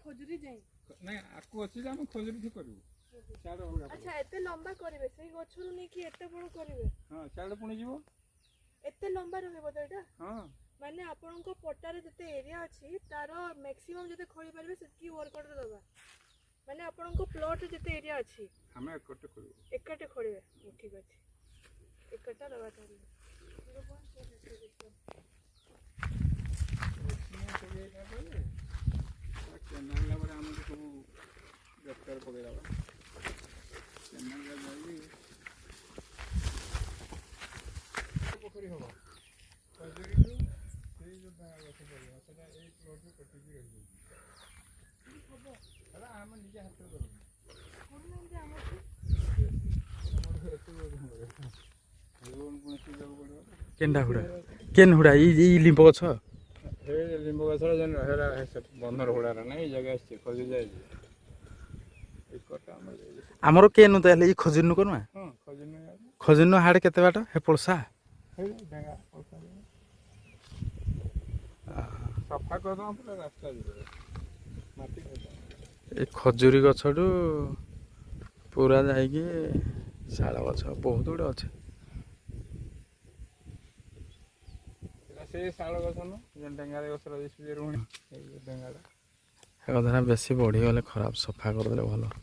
ଖଜୁରୀ ଯାଇ ନାଇଁ ଆକୁ ଅଛି ଯେ ଆମେ ଖଜୁରୀ ଠି କରିବୁ ଆଚ୍ଛା ଏତେ ଲମ୍ବା କରିବେ ସେଇ ଗଛରୁ ନେଇକି ଏତେ ବଡ଼ କରିବେ ହଁ ସିଆଡ଼େ ପୁଣି ଯିବ ଏତେ ଲମ୍ବା ରହିବ ତ ଏଇଟା ହଁ ମାନେ ଆପଣଙ୍କ ପଟାରେ ଯେତେ ଏରିଆ ଅଛି ତାର ମ୍ୟାକ୍ସିମମ୍ ଯେତେ ଖୋଳି ପାରିବେ ସେତିକି ୱାର୍କ ଅର୍ଡର ଦେବା ମାନେ ଆପଣଙ୍କ ପ୍ଲଟରେ ଯେତେ ଏରିଆ ଅଛି ଆମେ ଏକଟେ କରିବୁ ଏକାଟେ ଖୋଳିବେ ଠିକ୍ ଅଛି ଏକଟା ଦେବା ତାହେଲେ କେନାଲ ପରେ ଆମକୁ ସବୁ ଦରକାର ପକେଇଦେବା କେନାଲ ଯାଇକି ପୋଖରୀ ହେବ ଖଜୁରୀଠୁ ସେଇ ଯେଉଁ ଗଛ ପଡ଼ିବ ସେଟା ଏଇ ପ୍ଲଟରୁ କଟିକି ରହିଯାଉଛି ହେଲା ଆମେ ନିଜେ ହାତରେ କରିବୁ କେନ୍ଟା ହୁଡ଼ା କେନ୍ ହୁଡ଼ା ଇ ଲିମ୍ବ ଗଛ ହେ ଲିମ୍ବ ଗଛର ଯେନ୍ ହେରା ବନ୍ଧର ହୁଡ଼ାର ନାଇଁ ଏଇ ଜାଗା ଆସିଛି ଖଜୁରୀ ଯାଇଛି ଆମର କେନୁ ତାହେଲେ ଇ ଖଜୁରୀନୁ କରୁମା ହଁ ଖଜୁରୀନୁ ହାଡ଼େ କେତେ ବାଟ ହେ ପଳସା ସଫା କରିଦେବା ପୁରା ରାସ୍ତା ଯିବ ମାଟି ଏ ଖଜୁରୀ ଗଛଠୁ ପୁରା ଯାଇକି ଶାଳ ଗଛ ବହୁତ ଗୁଡ଼େ ଅଛି ସେଇ ଶାଳ ଗଛ ନୁ ଯେନ୍ ଡେଙ୍ଗାରେ ଗଛ ରହିଛି ରୁଣି ଡେଙ୍ଗାଟା ଏ କଥା ବେଶୀ ବଢ଼ିଗଲେ ଖରାପ ସଫା କରିଦେଲେ ଭଲ